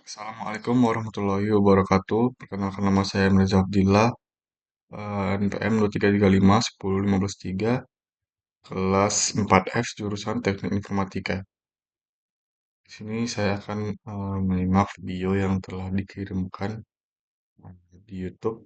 Assalamualaikum warahmatullahi wabarakatuh. Perkenalkan nama saya Mirza Abdillah, NPM 2335 10153, kelas 4F jurusan Teknik Informatika. Di sini saya akan menyimak video yang telah dikirimkan di YouTube.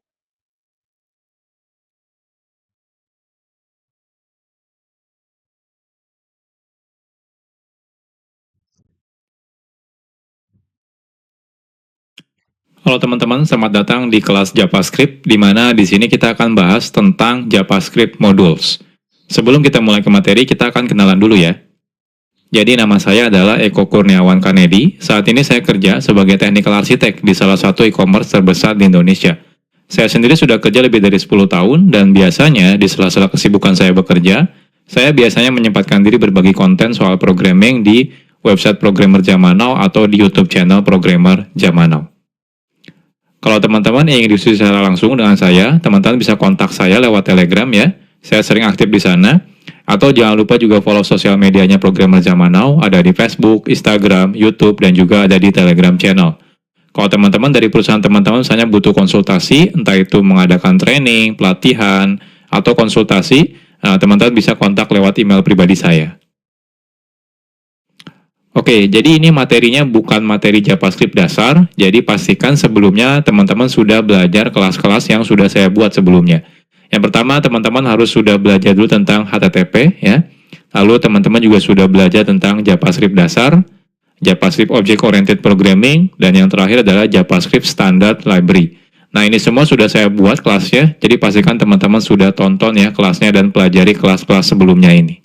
Halo teman-teman, selamat datang di kelas JavaScript, di mana di sini kita akan bahas tentang JavaScript Modules. Sebelum kita mulai ke materi, kita akan kenalan dulu ya. Jadi nama saya adalah Eko Kurniawan Kanedi. Saat ini saya kerja sebagai Technical Architect di salah satu e-commerce terbesar di Indonesia. Saya sendiri sudah kerja lebih dari 10 tahun, dan biasanya di sela-sela kesibukan saya bekerja, saya biasanya menyempatkan diri berbagi konten soal programming di website Programmer Zaman Now atau di YouTube channel Programmer Zaman Now. Kalau teman-teman ingin diskusi secara langsung dengan saya, teman-teman bisa kontak saya lewat Telegram ya. Saya sering aktif di sana. Atau jangan lupa juga follow sosial medianya Programmer Zaman Now, ada di Facebook, Instagram, YouTube, dan juga ada di Telegram channel. Kalau teman-teman dari perusahaan teman-teman misalnya butuh konsultasi, entah itu mengadakan training, pelatihan, atau konsultasi, teman-teman bisa kontak lewat email pribadi saya. Oke, jadi ini materinya bukan materi JavaScript dasar, jadi pastikan sebelumnya teman-teman sudah belajar kelas-kelas yang sudah saya buat sebelumnya. Yang pertama, teman-teman harus sudah belajar dulu tentang HTTP, ya. Lalu teman-teman juga sudah belajar tentang JavaScript dasar, JavaScript Object Oriented Programming, dan yang terakhir adalah JavaScript Standard Library. Nah, ini semua sudah saya buat kelasnya, jadi pastikan teman-teman sudah tonton ya kelasnya dan pelajari kelas-kelas sebelumnya ini.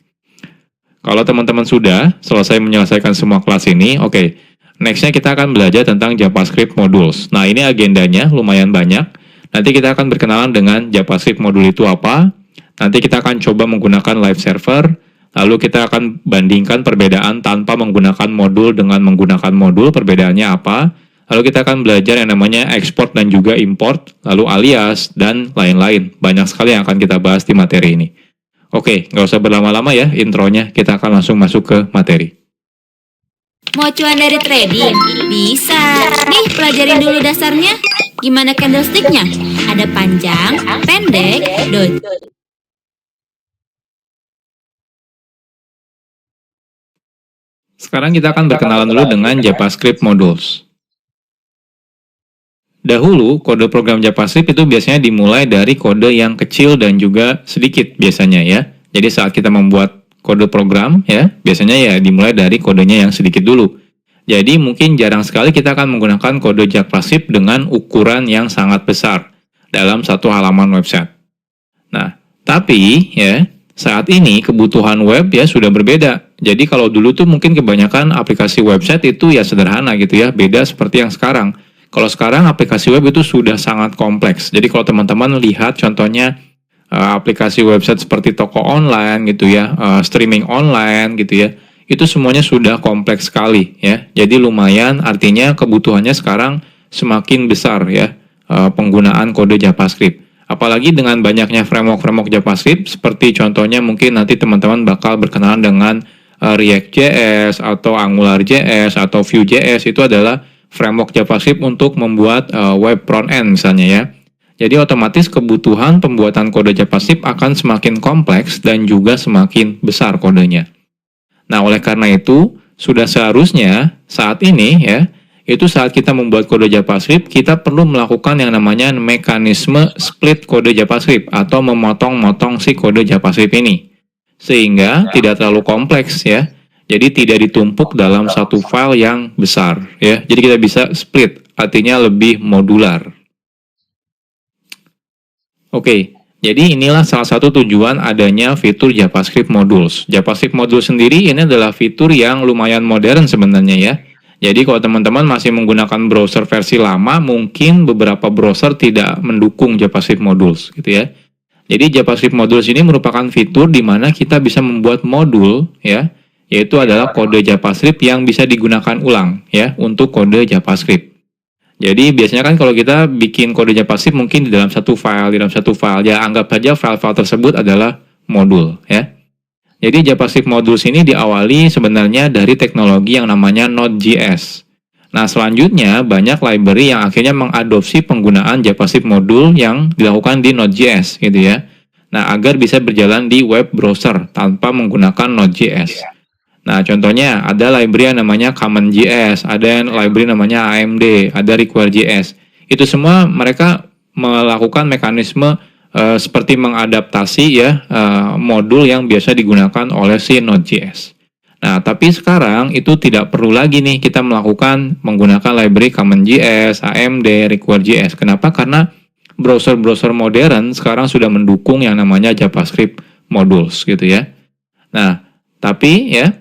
Kalau teman-teman sudah selesai menyelesaikan semua kelas ini, oke. Nextnya kita akan belajar tentang JavaScript Modules. Nah, ini agendanya lumayan banyak. Nanti kita akan berkenalan dengan JavaScript modul itu apa. Nanti kita akan coba menggunakan live server. Lalu kita akan bandingkan perbedaan tanpa menggunakan modul dengan menggunakan modul, perbedaannya apa. Lalu kita akan belajar yang namanya export dan juga import, lalu alias, dan lain-lain. Banyak sekali yang akan kita bahas di materi ini. Oke, nggak usah berlama-lama ya intronya, kita akan langsung masuk ke materi. Mau cuan dari trading? Bisa. Nih, pelajarin dulu dasarnya. Gimana candlestick-nya? Ada panjang, pendek, doji. Sekarang kita akan berkenalan dulu dengan JavaScript Modules. Dahulu, kode program JavaScript itu biasanya dimulai dari kode yang kecil dan juga sedikit biasanya ya. Jadi saat kita membuat kode program ya, biasanya ya dimulai dari kodenya yang sedikit dulu. Jadi mungkin jarang sekali kita akan menggunakan kode JavaScript dengan ukuran yang sangat besar dalam satu halaman website. Nah, tapi ya, saat ini kebutuhan web ya sudah berbeda. Jadi kalau dulu tuh mungkin kebanyakan aplikasi website itu ya sederhana gitu ya, beda seperti yang sekarang. Kalau sekarang aplikasi web itu sudah sangat kompleks. Jadi kalau teman-teman lihat contohnya aplikasi website seperti toko online gitu ya, streaming online gitu ya, itu semuanya sudah kompleks sekali ya. Jadi lumayan, artinya kebutuhannya sekarang semakin besar ya, penggunaan kode JavaScript. Apalagi dengan banyaknya framework JavaScript, seperti contohnya mungkin nanti teman-teman bakal berkenalan dengan React.js atau AngularJS atau Vue.js, itu adalah framework JavaScript untuk membuat web front-end misalnya ya. Jadi otomatis kebutuhan pembuatan kode JavaScript akan semakin kompleks dan juga semakin besar kodenya. Nah, oleh karena itu, sudah seharusnya saat ini ya, itu saat kita membuat kode JavaScript, kita perlu melakukan yang namanya mekanisme split kode JavaScript atau memotong-motong si kode JavaScript ini. Sehingga tidak terlalu kompleks ya. Jadi tidak ditumpuk dalam satu file yang besar ya. Jadi kita bisa split, artinya lebih modular. Oke, jadi inilah salah satu tujuan adanya fitur JavaScript Modules. JavaScript Modules sendiri ini adalah fitur yang lumayan modern sebenarnya ya. Jadi kalau teman-teman masih menggunakan browser versi lama, mungkin beberapa browser tidak mendukung JavaScript Modules gitu ya. Jadi JavaScript Modules ini merupakan fitur di mana kita bisa membuat modul ya, yaitu adalah kode JavaScript yang bisa digunakan ulang ya untuk kode JavaScript. Jadi biasanya kan kalau kita bikin kode JavaScript mungkin di dalam satu file, ya anggap saja file-file tersebut adalah modul ya. Jadi JavaScript Modules ini diawali sebenarnya dari teknologi yang namanya Node.js. Nah, selanjutnya banyak library yang akhirnya mengadopsi penggunaan JavaScript modul yang dilakukan di Node.js gitu ya. Nah, agar bisa berjalan di web browser tanpa menggunakan Node.js. Nah, contohnya ada library yang namanya CommonJS, ada yang library namanya AMD, ada Require.js. Itu semua mereka melakukan mekanisme seperti mengadaptasi ya modul yang biasa digunakan oleh si Node.js. Nah, tapi sekarang itu tidak perlu lagi nih kita melakukan menggunakan library CommonJS, AMD, Require.js. Kenapa? Karena browser-browser modern sekarang sudah mendukung yang namanya JavaScript modules gitu ya. Nah, tapi ya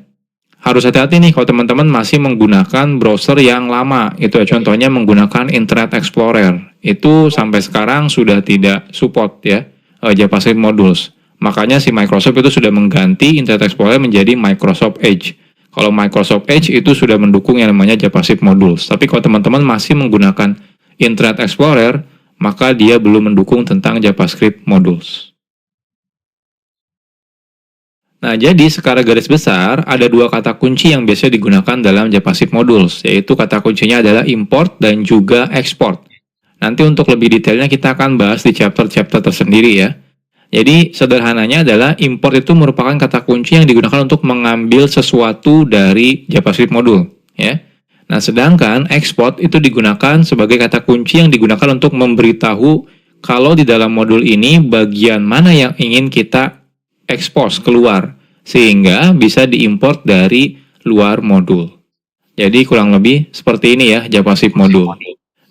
harus hati-hati nih kalau teman-teman masih menggunakan browser yang lama. Itu ya, contohnya menggunakan Internet Explorer. Itu sampai sekarang sudah tidak support ya JavaScript modules. Makanya si Microsoft itu sudah mengganti Internet Explorer menjadi Microsoft Edge. Kalau Microsoft Edge itu sudah mendukung yang namanya JavaScript modules. Tapi kalau teman-teman masih menggunakan Internet Explorer, maka dia belum mendukung tentang JavaScript modules. Nah, jadi secara garis besar, ada dua kata kunci yang biasa digunakan dalam JavaScript modules, yaitu kata kuncinya adalah import dan juga export. Nanti untuk lebih detailnya kita akan bahas di chapter-chapter tersendiri ya. Jadi sederhananya adalah import itu merupakan kata kunci yang digunakan untuk mengambil sesuatu dari JavaScript modul, ya. Nah, sedangkan export itu digunakan sebagai kata kunci yang digunakan untuk memberitahu kalau di dalam modul ini bagian mana yang ingin kita expose keluar sehingga bisa diimport dari luar modul. Jadi kurang lebih seperti ini ya JavaScript modul.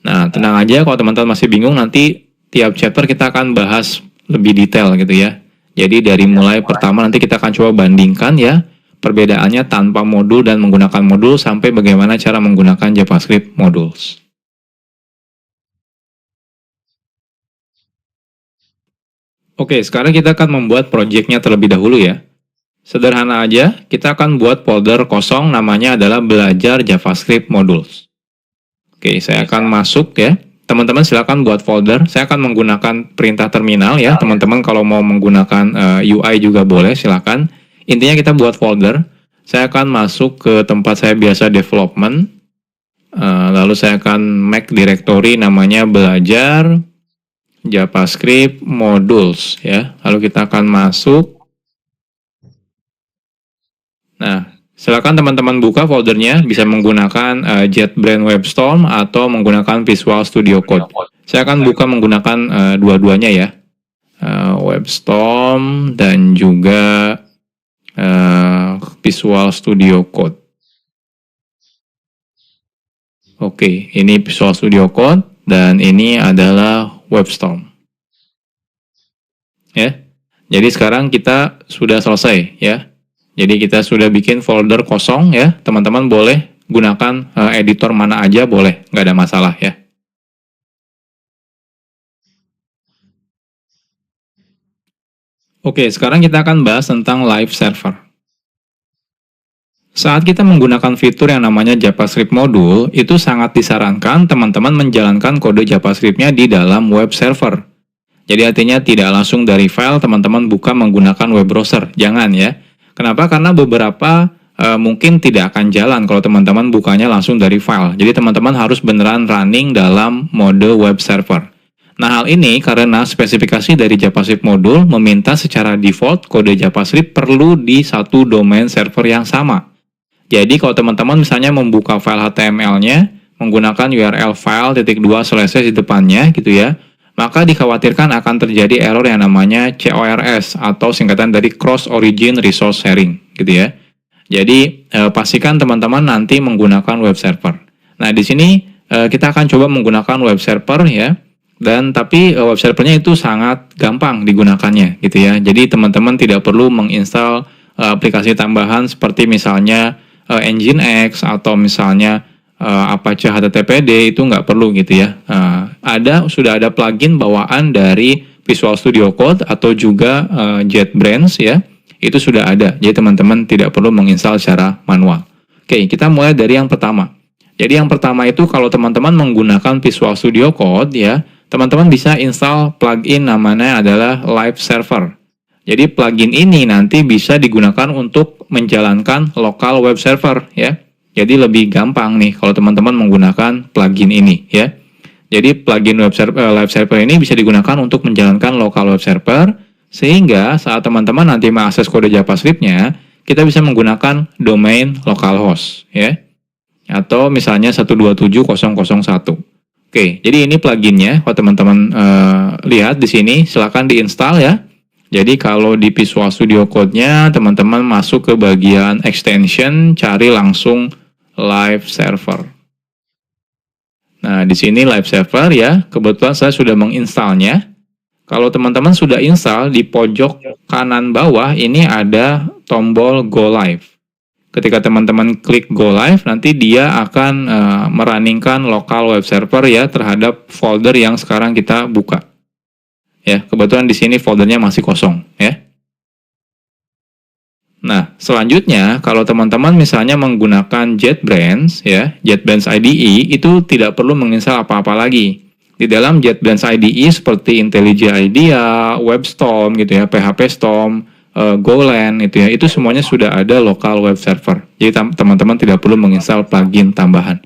Nah, tenang aja kalau teman-teman masih bingung, nanti tiap chapter kita akan bahas lebih detail gitu ya. Jadi dari mulai pertama nanti kita akan coba bandingkan ya perbedaannya tanpa modul dan menggunakan modul sampai bagaimana cara menggunakan JavaScript modules. Oke, sekarang kita akan membuat projectnya terlebih dahulu ya. Sederhana aja, kita akan buat folder kosong namanya adalah belajar JavaScript modules. Oke, saya akan masuk ya. Teman-teman silakan buat folder. Saya akan menggunakan perintah terminal ya. Teman-teman kalau mau menggunakan UI juga boleh, silakan. Intinya kita buat folder. Saya akan masuk ke tempat saya biasa development. Lalu saya akan make directory namanya belajar JavaScript modules ya. Lalu kita akan masuk. Nah, silakan teman-teman buka foldernya, bisa menggunakan JetBrains WebStorm atau menggunakan Visual Studio Code. Saya akan buka menggunakan dua-duanya ya, WebStorm dan juga Visual Studio Code. Oke, ini Visual Studio Code dan ini adalah WebStorm. Ya, jadi sekarang kita sudah selesai ya. Jadi kita sudah bikin folder kosong ya, teman-teman boleh gunakan editor mana aja boleh, nggak ada masalah ya. Oke, sekarang kita akan bahas tentang live server. Saat kita menggunakan fitur yang namanya JavaScript module, itu sangat disarankan teman-teman menjalankan kode JavaScript-nya di dalam web server. Jadi artinya tidak langsung dari file teman-teman buka menggunakan web browser, jangan ya. Kenapa? Karena beberapa mungkin tidak akan jalan kalau teman-teman bukanya langsung dari file. Jadi teman-teman harus beneran running dalam mode web server. Nah, hal ini karena spesifikasi dari JavaScript module meminta secara default kode JavaScript perlu di satu domain server yang sama. Jadi kalau teman-teman misalnya membuka file HTML-nya menggunakan URL file.2/ di depannya gitu ya, maka dikhawatirkan akan terjadi error yang namanya CORS atau singkatan dari Cross Origin Resource Sharing gitu ya. Jadi pastikan teman-teman nanti menggunakan web server. Nah, di sini kita akan coba menggunakan web server ya. Dan tapi web servernya itu sangat gampang digunakannya gitu ya. Jadi teman-teman tidak perlu menginstal aplikasi tambahan seperti misalnya Nginx atau misalnya Apache HTTPD, itu nggak perlu gitu ya. Sudah ada plugin bawaan dari Visual Studio Code atau juga JetBrains ya, itu sudah ada. Jadi teman-teman tidak perlu menginstal secara manual. Oke, kita mulai dari yang pertama. Jadi yang pertama itu kalau teman-teman menggunakan Visual Studio Code ya, teman-teman bisa install plugin namanya adalah Live Server. Jadi plugin ini nanti bisa digunakan untuk menjalankan local web server ya. Jadi lebih gampang nih kalau teman-teman menggunakan plugin ini ya. Jadi plugin live server ini bisa digunakan untuk menjalankan local web server, sehingga saat teman-teman nanti mengakses kode JavaScript-nya, kita bisa menggunakan domain localhost ya. Atau misalnya 127.0.0.1. Oke, jadi ini pluginnya. Kalau teman-teman lihat di sini, silakan diinstal ya. Jadi kalau di Visual Studio Code-nya, teman-teman masuk ke bagian extension, cari langsung live server. Nah, di sini live server ya, kebetulan saya sudah menginstalnya. Kalau teman-teman sudah install, di pojok kanan bawah ini ada tombol Go Live. Ketika teman-teman klik Go Live, nanti dia akan merunningkan local web server ya terhadap folder yang sekarang kita buka. Ya, kebetulan di sini foldernya masih kosong ya. Nah, selanjutnya kalau teman-teman misalnya menggunakan JetBrains ya, JetBrains IDE itu tidak perlu menginstal apa-apa lagi. Di dalam JetBrains IDE seperti IntelliJ IDEA, WebStorm gitu ya, PHP Storm, Golang itu ya, itu semuanya sudah ada local web server. Jadi teman-teman tidak perlu menginstal plugin tambahan.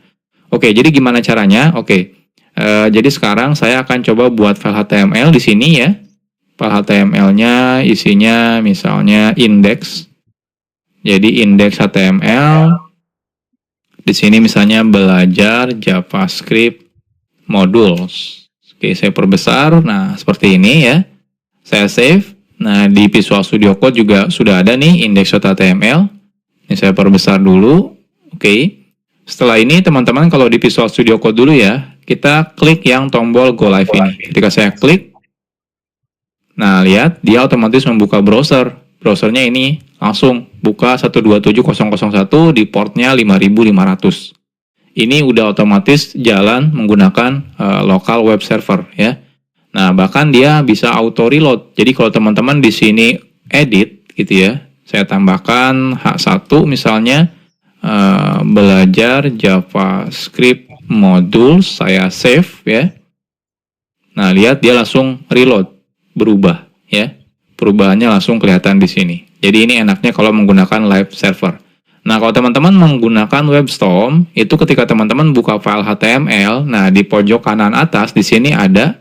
Oke, jadi gimana caranya? Oke, jadi sekarang saya akan coba buat file HTML di sini ya. File HTML-nya isinya misalnya index. Jadi index HTML di sini misalnya belajar JavaScript modules. Oke, saya perbesar. Nah, seperti ini ya. Saya save. Nah, di Visual Studio Code juga sudah ada nih index.html. Ini saya perbesar dulu. Oke. Setelah ini teman-teman kalau di Visual Studio Code dulu ya, kita klik yang tombol Go Live ini. Ketika saya klik, nah lihat dia otomatis membuka browser. Browsernya ini langsung buka 127.0.0.1 di portnya 5500. Ini udah otomatis jalan menggunakan local web server ya. Nah, bahkan dia bisa auto reload. Jadi kalau teman-teman di sini edit gitu ya, saya tambahkan H1 misalnya belajar JavaScript module, saya save ya. Nah, lihat dia langsung reload, berubah ya. Perubahannya langsung kelihatan di sini. Jadi ini enaknya kalau menggunakan live server. Nah, kalau teman-teman menggunakan WebStorm, itu ketika teman-teman buka file HTML, nah di pojok kanan atas di sini ada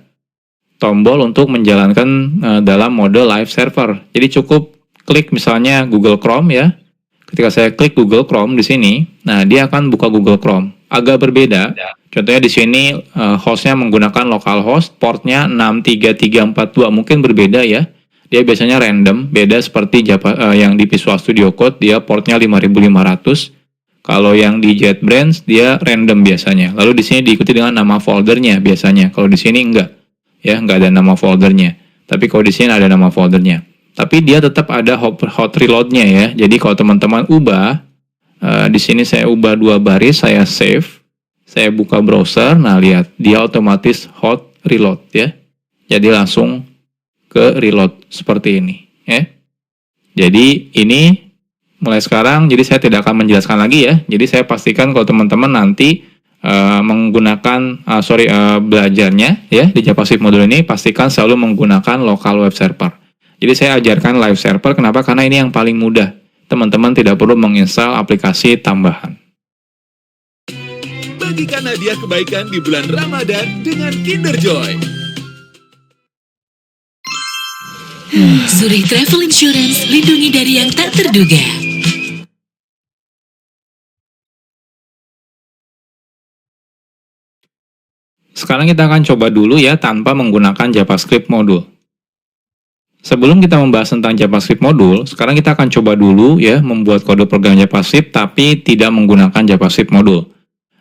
tombol untuk menjalankan dalam mode live server. Jadi cukup klik misalnya Google Chrome ya. Ketika saya klik Google Chrome di sini, nah dia akan buka Google Chrome. Agak berbeda. Contohnya di sini hostnya menggunakan localhost, portnya 63342, mungkin berbeda ya. Dia biasanya random, beda seperti yang di Visual Studio Code, dia portnya 5500. Kalau yang di JetBrains, dia random biasanya. Lalu di sini diikuti dengan nama foldernya biasanya. Kalau di sini enggak, ya enggak ada nama foldernya. Tapi kalau di sini ada nama foldernya. Tapi dia tetap ada hot reload-nya ya. Jadi kalau teman-teman ubah, di sini saya ubah 2 baris, saya save, saya buka browser, nah lihat, dia otomatis hot reload ya. Jadi langsung ke reload seperti ini ya. Jadi ini mulai sekarang, jadi saya tidak akan menjelaskan lagi ya. Jadi saya pastikan kalau teman-teman nanti menggunakan belajarnya ya di JavaScript modul ini, pastikan selalu menggunakan local web server. Jadi saya ajarkan live server, kenapa? Karena ini yang paling mudah. Teman-teman tidak perlu menginstal aplikasi tambahan. Bagikan hadiah kebaikan di bulan Ramadan dengan Kinder Joy. Zurich Travel Insurance, lindungi dari yang tak terduga. Sekarang kita akan coba dulu ya tanpa menggunakan JavaScript modul. Sebelum kita membahas tentang JavaScript modul, sekarang kita akan coba dulu ya membuat kode program JavaScript tapi tidak menggunakan JavaScript modul.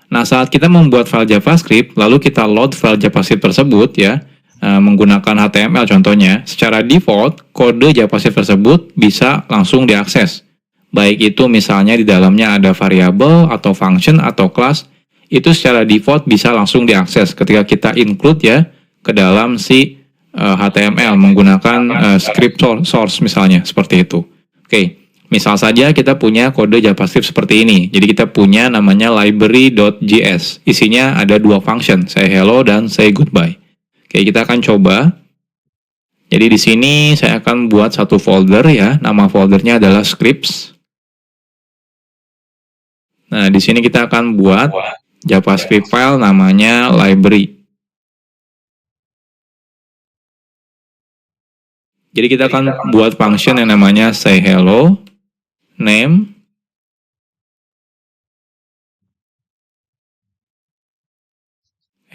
Nah, saat kita membuat file JavaScript, lalu kita load file JavaScript tersebut ya, menggunakan HTML contohnya, secara default kode JavaScript tersebut bisa langsung diakses. Baik itu misalnya di dalamnya ada variabel atau function atau class, itu secara default bisa langsung diakses ketika kita include ya ke dalam si HTML menggunakan script source misalnya seperti itu. Oke, misal saja kita punya kode JavaScript seperti ini. Jadi kita punya namanya library.js. Isinya ada 2 function, say hello dan say goodbye. Oke, kita akan coba. Jadi di sini saya akan buat satu folder ya. Nama foldernya adalah scripts. Nah, di sini kita akan buat JavaScript file namanya library. Jadi kita akan buat function yang namanya say hello, name,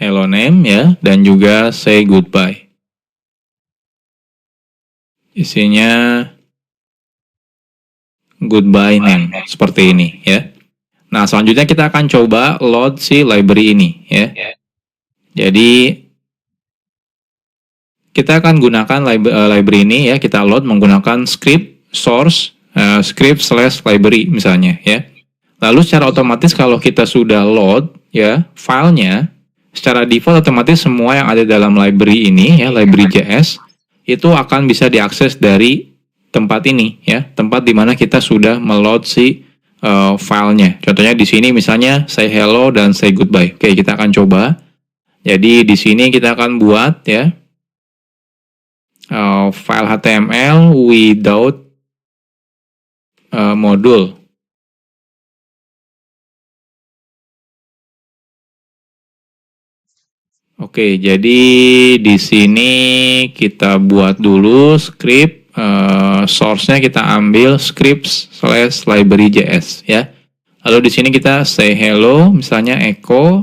hello name ya, dan juga say goodbye. Isinya goodbye name, seperti ini ya. Nah, selanjutnya kita akan coba load si library ini ya. Jadi kita akan gunakan library ini ya, kita load menggunakan script source script/library misalnya ya. Lalu secara otomatis kalau kita sudah load ya filenya, secara default otomatis semua yang ada dalam library ini ya, library.js itu akan bisa diakses dari tempat ini ya, tempat di mana kita sudah meload si filenya. Contohnya di sini misalnya say hello dan say goodbye. Oke, kita akan coba. Jadi di sini kita akan buat ya file HTML without module. Oke, jadi di sini kita buat dulu script, source-nya kita ambil scripts/library.js ya. Lalu di sini kita say hello, misalnya echo,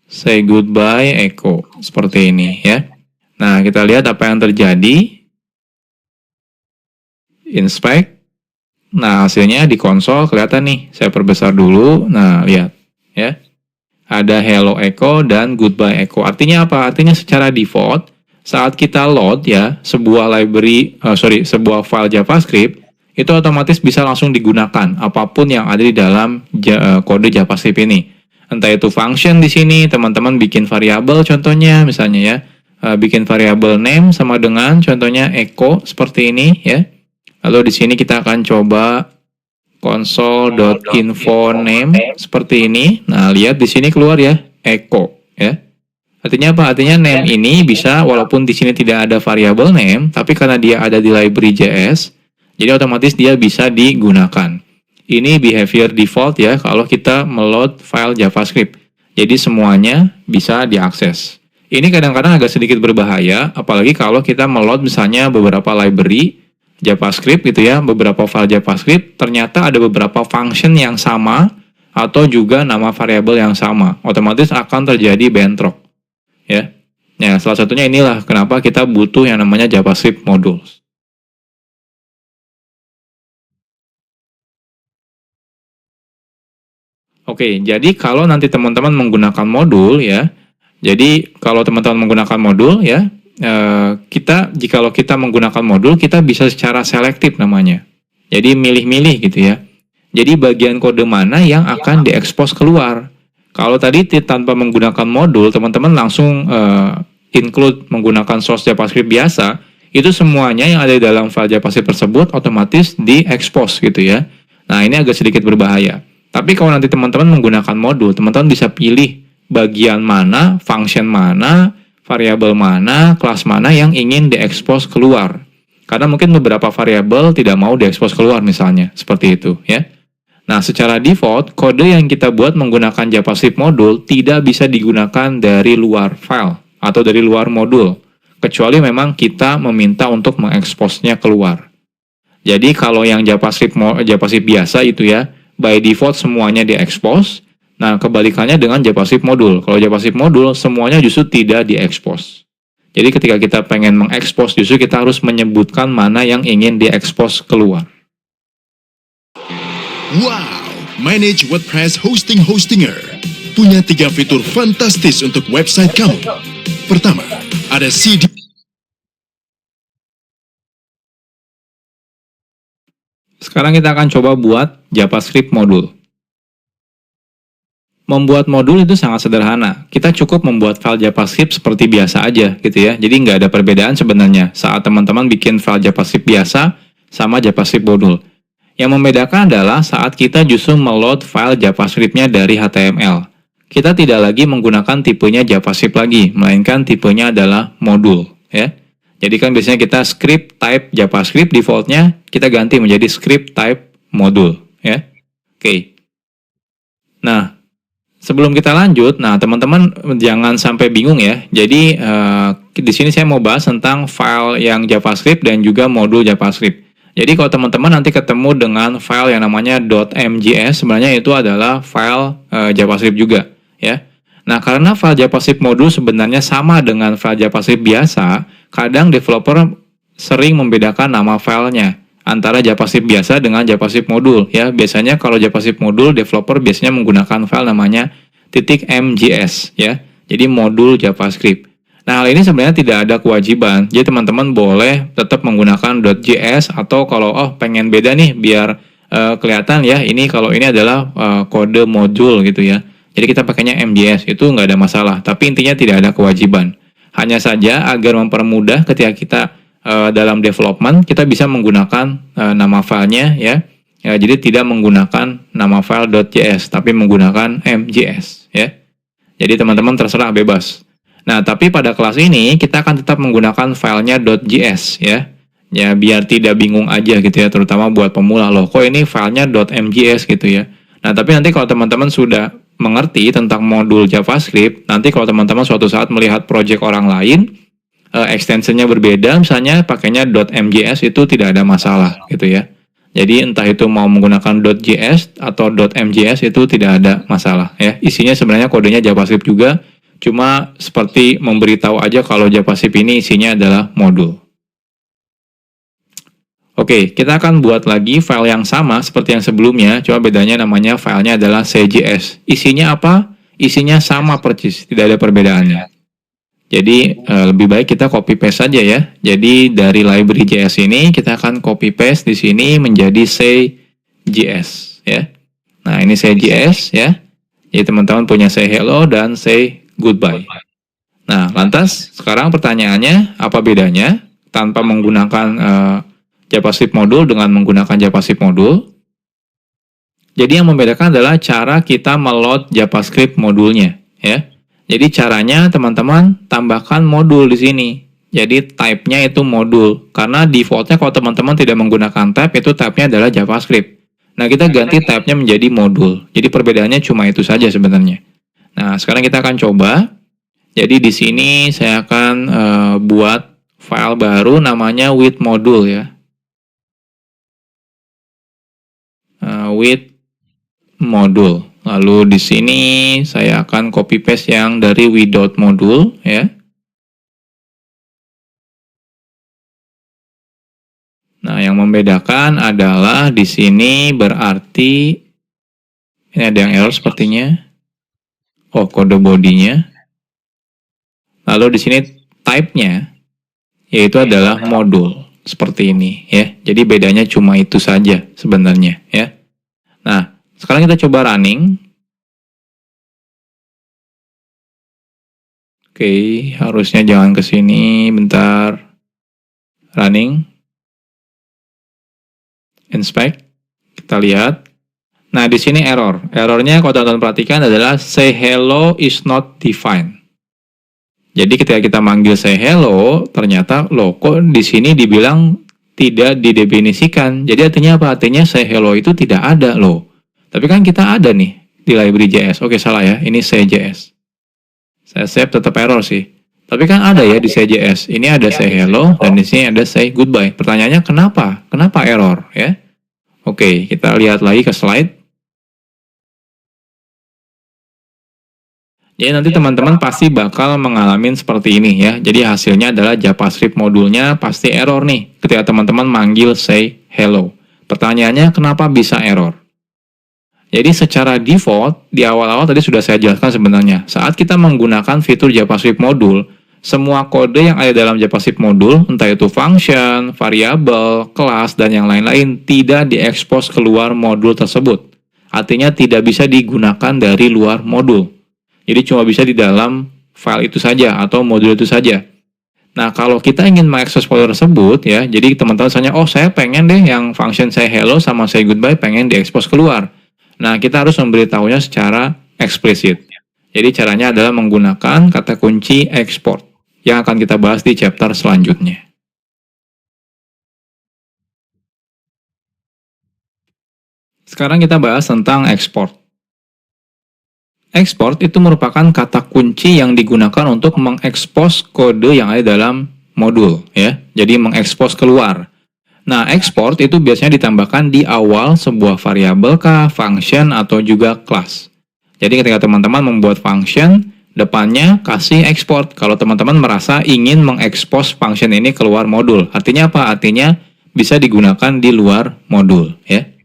say goodbye, echo, seperti ini ya. Nah, kita lihat apa yang terjadi. Inspect. Nah, hasilnya di konsol kelihatan nih. Saya perbesar dulu. Nah, lihat ya. Ada hello echo dan goodbye echo. Artinya apa? Artinya secara default saat kita load ya sebuah sebuah file JavaScript itu otomatis bisa langsung digunakan apapun yang ada di dalam kode JavaScript ini. Entah itu function di sini, teman-teman bikin variabel contohnya misalnya ya. Bikin variabel name sama dengan contohnya echo seperti ini ya. Lalu di sini kita akan coba console.info name seperti ini. Nah, lihat di sini keluar ya, echo ya. Artinya apa? Artinya name ini bisa walaupun di sini tidak ada variabel name, tapi karena dia ada di library.js, jadi otomatis dia bisa digunakan. Ini behavior default ya kalau kita meload file JavaScript. Jadi semuanya bisa diakses. Ini kadang-kadang agak sedikit berbahaya, apalagi kalau kita meload misalnya beberapa library JavaScript gitu ya, beberapa file JavaScript, ternyata ada beberapa function yang sama atau juga nama variabel yang sama. Otomatis akan terjadi bentrok. Ya. Nah, salah satunya inilah kenapa kita butuh yang namanya JavaScript modules. Oke, jadi kalau nanti teman-teman menggunakan modul ya, jadi kalau teman-teman menggunakan modul ya, jikalau kita menggunakan modul, kita bisa secara selektif namanya. Jadi milih-milih gitu ya. Jadi bagian kode mana yang akan diekspos keluar. Kalau tadi tanpa menggunakan modul, teman-teman langsung include menggunakan source JavaScript biasa, itu semuanya yang ada di dalam file JavaScript tersebut otomatis diekspos gitu ya. Nah, ini agak sedikit berbahaya. Tapi kalau nanti teman-teman menggunakan modul, teman-teman bisa pilih bagian mana, function mana, variabel mana, kelas mana yang ingin diekspos keluar. Karena mungkin beberapa variabel tidak mau diekspos keluar misalnya, seperti itu ya. Nah, secara default, kode yang kita buat menggunakan JavaScript modul tidak bisa digunakan dari luar file atau dari luar modul, kecuali memang kita meminta untuk mengeksposnya keluar. Jadi kalau yang JavaScript biasa itu ya, by default semuanya diekspos. Nah, kebalikannya dengan JavaScript modul. Kalau JavaScript modul, semuanya justru tidak diekspos. Jadi ketika kita pengen mengekspos, justru kita harus menyebutkan mana yang ingin diekspos keluar. Wow, Manage WordPress Hostinger punya 3 fitur fantastis untuk website kamu. Pertama, ada CD. Sekarang kita akan coba buat JavaScript modul. Membuat modul itu sangat sederhana. Kita cukup membuat file JavaScript seperti biasa aja gitu ya. Jadi nggak ada perbedaan sebenarnya saat teman-teman bikin file JavaScript biasa sama JavaScript modul. Yang membedakan adalah saat kita justru meload file JavaScript-nya dari HTML. Kita tidak lagi menggunakan tipenya JavaScript lagi, melainkan tipenya adalah modul ya. Jadi kan biasanya kita script type JavaScript, defaultnya kita ganti menjadi script type modul ya. Oke. Nah, sebelum kita lanjut, nah teman-teman jangan sampai bingung ya. Jadi di sini saya mau bahas tentang file yang JavaScript dan juga modul JavaScript. Jadi kalau teman-teman nanti ketemu dengan file yang namanya .mjs, sebenarnya itu adalah file JavaScript juga, ya. Nah, karena file JavaScript modul sebenarnya sama dengan file JavaScript biasa, kadang developer sering membedakan nama filenya antara JavaScript biasa dengan JavaScript modul, ya. Biasanya kalau JavaScript modul, developer biasanya menggunakan file namanya .mjs, ya. Jadi modul JavaScript. Nah, hal ini sebenarnya tidak ada kewajiban. Jadi teman-teman boleh tetap menggunakan .js atau kalau pengen beda nih biar kelihatan ya, ini kalau ini adalah kode modul gitu ya. Jadi kita pakainya MJS, itu nggak ada masalah. Tapi intinya tidak ada kewajiban. Hanya saja agar mempermudah ketika kita dalam development, kita bisa menggunakan nama filenya ya. Jadi tidak menggunakan nama file .js, tapi menggunakan MJS ya. Jadi teman-teman terserah bebas. Nah, tapi pada kelas ini kita akan tetap menggunakan filenya .js ya. Ya, biar tidak bingung aja gitu ya, terutama buat pemula. Loh, kok ini filenya .mjs gitu ya. Nah, tapi nanti kalau teman-teman sudah mengerti tentang modul JavaScript, nanti kalau teman-teman suatu saat melihat project orang lain, extensionnya berbeda, misalnya pakainya .mjs itu tidak ada masalah gitu ya. Jadi entah itu mau menggunakan .js atau .mjs itu tidak ada masalah ya. Isinya sebenarnya kodenya JavaScript juga, cuma seperti memberitahu aja kalau JavaScript ini isinya adalah modul. Oke, kita akan buat lagi file yang sama seperti yang sebelumnya, cuma bedanya namanya filenya adalah CJS. Isinya apa? Isinya sama persis, tidak ada perbedaannya. Jadi lebih baik kita copy paste saja ya. Jadi dari library JS ini kita akan copy paste di sini menjadi CJS ya. Nah, ini CJS ya. Jadi teman-teman punya say hello dan say goodbye. Nah, lantas sekarang pertanyaannya apa bedanya tanpa menggunakan JavaScript modul dengan menggunakan JavaScript modul? Jadi yang membedakan adalah cara kita meload JavaScript modulnya ya. Jadi caranya teman-teman tambahkan modul di sini. Jadi type-nya itu modul. Karena default-nya kalau teman-teman tidak menggunakan type, itu type-nya adalah JavaScript. Nah, kita ganti type-nya menjadi modul. Jadi perbedaannya cuma itu saja sebenarnya. Nah, sekarang kita akan coba. Jadi di sini saya akan buat file baru namanya with module ya. With module. Lalu di sini saya akan copy paste yang dari without module ya. Nah, yang membedakan adalah di sini berarti ini ada yang error sepertinya. Oh, kode bodinya. Lalu di sini type-nya yaitu adalah modul seperti ini ya. Jadi bedanya cuma itu saja sebenarnya ya. Nah, sekarang kita coba running. Oke, harusnya jangan ke sini, bentar. Running. Inspect. Kita lihat. Nah, di sini error. Errornya kalau teman-teman perhatikan adalah say hello is not defined. Jadi ketika kita manggil say hello, ternyata loh kok di sini dibilang tidak didefinisikan. Jadi artinya apa? Artinya say hello itu tidak ada loh. Tapi kan kita ada nih di library JS. Oke, salah ya. Ini say.js. Saya save tetap error sih. Tapi kan ada ya di say.js. Ini ada say hello dan di sini ada say goodbye. Pertanyaannya kenapa? Kenapa error ya? Oke, kita lihat lagi ke slide. Jadi nanti teman-teman pasti bakal mengalami seperti ini ya. Jadi hasilnya adalah JavaScript modulnya pasti error nih ketika teman-teman manggil say hello. Pertanyaannya kenapa bisa error? Jadi secara default, di awal-awal tadi sudah saya jelaskan sebenarnya. Saat kita menggunakan fitur JavaScript modul, semua kode yang ada dalam JavaScript modul, entah itu function, variabel, kelas, dan yang lain-lain, tidak diekspos keluar modul tersebut. Artinya tidak bisa digunakan dari luar modul. Jadi cuma bisa di dalam file itu saja atau modul itu saja. Nah, kalau kita ingin mengakses folder tersebut ya, jadi teman-teman misalnya, oh saya pengen deh yang function say hello sama say goodbye pengen diekspos keluar. Nah, kita harus memberitahunya secara eksplisit. Jadi caranya adalah menggunakan kata kunci export yang akan kita bahas di chapter selanjutnya. Sekarang kita bahas tentang export. Export itu merupakan kata kunci yang digunakan untuk mengekspos kode yang ada dalam modul, ya. Jadi mengekspos keluar. Nah, export itu biasanya ditambahkan di awal sebuah variabel kah, function, atau juga kelas. Jadi ketika teman-teman membuat function, depannya kasih export. Kalau teman-teman merasa ingin mengekspos function ini keluar modul. Artinya apa? Artinya bisa digunakan di luar modul, ya.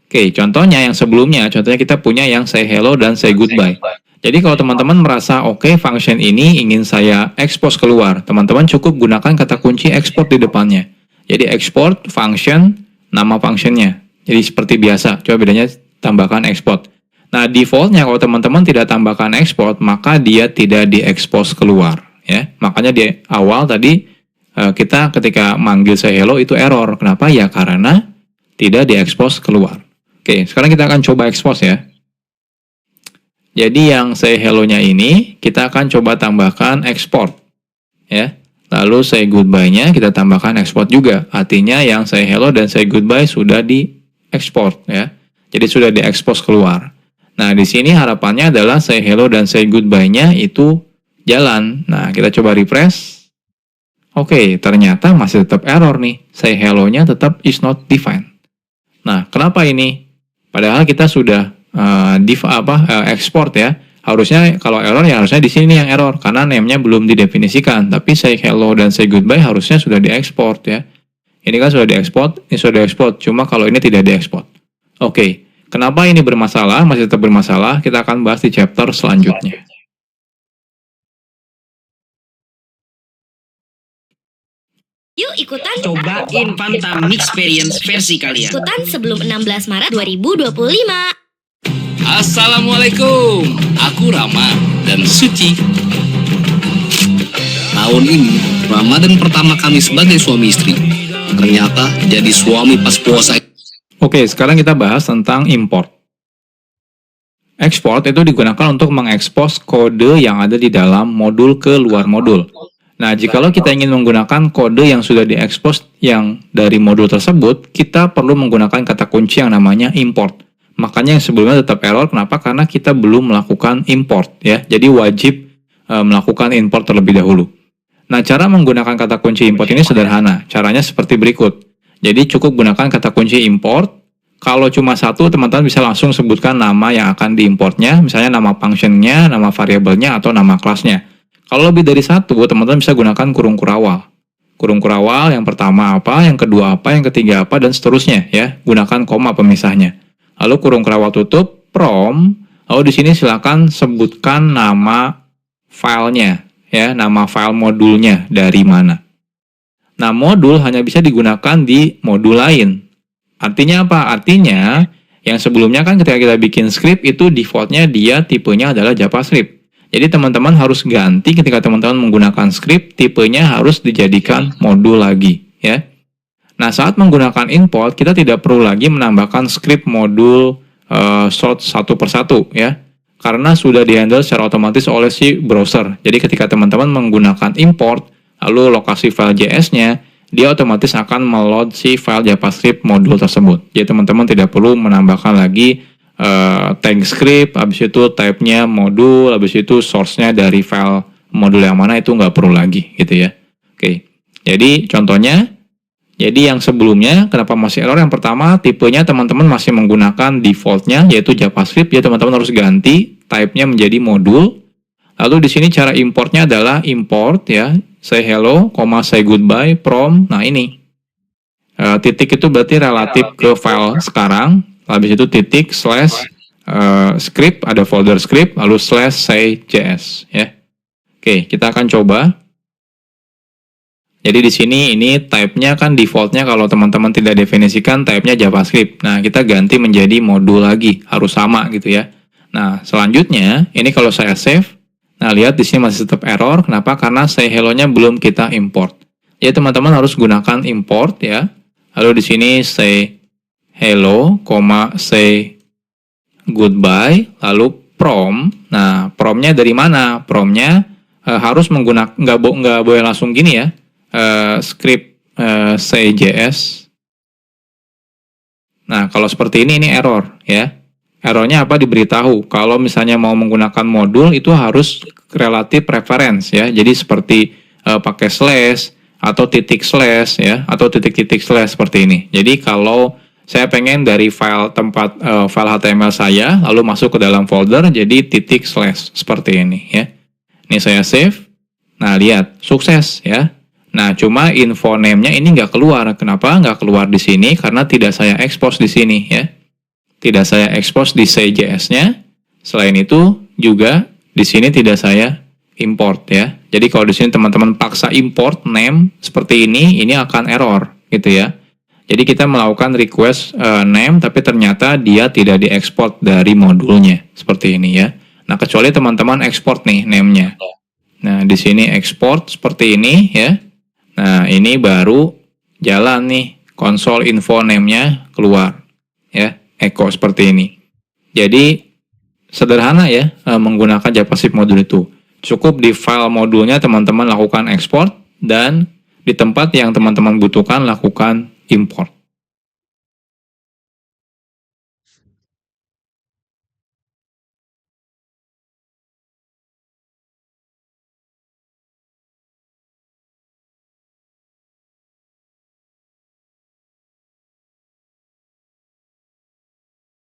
Oke, contohnya yang sebelumnya, contohnya kita punya yang say hello dan say goodbye. Jadi kalau teman-teman merasa oke, function ini ingin saya expose keluar, teman-teman cukup gunakan kata kunci export di depannya. Jadi export function, nama functionnya. Jadi seperti biasa, coba bedanya tambahkan export. Nah, defaultnya kalau teman-teman tidak tambahkan export, maka dia tidak diekspos keluar, ya. Makanya di awal tadi kita ketika manggil say hello itu error. Kenapa? Ya karena tidak diekspos keluar. Oke, sekarang kita akan coba expose ya. Jadi yang say hello-nya ini kita akan coba tambahkan export, ya. Lalu say goodbye-nya kita tambahkan export juga. Artinya yang say hello dan say goodbye sudah di-export, ya. Jadi sudah di-expose keluar. Nah, di sini harapannya adalah say hello dan say goodbye-nya itu jalan. Nah, kita coba refresh. Oke, ternyata masih tetap error nih. Say hello-nya tetap is not defined. Nah, kenapa ini? Padahal kita sudah export ya. Harusnya kalau error ya harusnya di sini yang error karena name-nya belum didefinisikan. Tapi say hello dan say goodbye harusnya sudah diekspor ya. Ini kan sudah diekspor, ini sudah diekspor. Cuma kalau ini tidak diekspor. Oke, kenapa ini bermasalah? Masih tetap bermasalah. Kita akan bahas di chapter selanjutnya. Yuk ikutan. Cobain Fanta Mix Experience versi kalian. Ikutan sebelum 16 Maret 2025. Assalamualaikum, aku Rama dan Suci. Tahun ini Ramadan pertama kami sebagai suami istri. Ternyata jadi suami pas puasa. Oke, sekarang kita bahas tentang import. Export itu digunakan untuk mengekspos kode yang ada di dalam modul ke luar modul. Nah, jikalau kita ingin menggunakan kode yang sudah diekspos yang dari modul tersebut, kita perlu menggunakan kata kunci yang namanya import. Makanya yang sebelumnya tetap error, kenapa? Karena kita belum melakukan import, ya. Jadi wajib melakukan import terlebih dahulu. Nah, cara menggunakan kata kunci import ini sederhana. Caranya seperti berikut. Jadi cukup gunakan kata kunci import. Kalau cuma satu, teman-teman bisa langsung sebutkan nama yang akan diimportnya, misalnya nama functionnya, nama variabelnya, atau nama kelasnya. Kalau lebih dari satu, teman-teman bisa gunakan kurung kurawal. Kurung kurawal yang pertama apa, yang kedua apa, yang ketiga apa, dan seterusnya ya. Gunakan koma pemisahnya. Lalu kurung kurawal tutup, from. Lalu di sini silakan sebutkan nama filenya, ya, nama file modulnya dari mana. Nah, modul hanya bisa digunakan di modul lain. Artinya apa? Artinya yang sebelumnya kan ketika kita bikin script itu defaultnya dia tipenya adalah JavaScript. Jadi teman-teman harus ganti ketika teman-teman menggunakan script, tipenya harus dijadikan modul lagi, ya. Nah, saat menggunakan import, kita tidak perlu lagi menambahkan script modul sort satu persatu, ya. Karena sudah dihandle secara otomatis oleh si browser. Jadi ketika teman-teman menggunakan import, lalu lokasi file JS-nya, dia otomatis akan meload si file JavaScript modul tersebut. Jadi teman-teman tidak perlu menambahkan lagi tag script, habis itu type-nya modul, habis itu source-nya dari file modul yang mana itu nggak perlu lagi gitu ya. Oke, jadi contohnya, jadi yang sebelumnya kenapa masih error? Yang pertama, tipenya teman-teman masih menggunakan default-nya yaitu JavaScript, ya teman-teman harus ganti type-nya menjadi modul. Lalu di sini cara importnya adalah import ya, say hello, say goodbye from. Nah ini titik itu berarti relatif ke file sekarang. Habis itu titik slash script, ada folder script, lalu slash say js ya. Oke, kita akan coba. Jadi di sini ini type-nya kan default-nya kalau teman-teman tidak definisikan type-nya JavaScript. Nah, kita ganti menjadi modul lagi, harus sama gitu ya. Nah, selanjutnya ini kalau saya save, nah lihat di sini masih tetap error. Kenapa? Karena say hello-nya belum kita import. Jadi teman-teman harus gunakan import ya. Lalu di sini say hello, say goodbye, lalu from. Nah, from-nya dari mana? From-nya harus menggunakan, nggak boleh langsung gini ya. Script say js. Nah, kalau seperti ini error ya. errornya apa diberitahu. Kalau misalnya mau menggunakan modul itu harus relative reference ya. Jadi seperti pakai slash atau titik slash ya, atau titik-titik slash seperti ini. Jadi kalau saya pengen dari file tempat file HTML saya lalu masuk ke dalam folder, jadi titik slash seperti ini ya. Ini saya save. Nah, lihat sukses ya. Nah, cuma info name-nya ini nggak keluar. Kenapa nggak keluar di sini? Karena tidak saya expose di sini ya. Tidak saya expose di CJS-nya. Selain itu juga di sini tidak saya import ya. Jadi kalau di sini teman-teman paksa import name seperti ini akan error gitu ya. Jadi kita melakukan request name tapi ternyata dia tidak diekspor dari modulnya seperti ini ya. Nah, kecuali teman-teman export nih name-nya. Nah, di sini export seperti ini ya. Nah, ini baru jalan nih console info name-nya keluar ya. Echo seperti ini. Jadi sederhana ya menggunakan JavaScript modul itu. Cukup di file modulnya teman-teman lakukan ekspor dan di tempat yang teman-teman butuhkan lakukan import.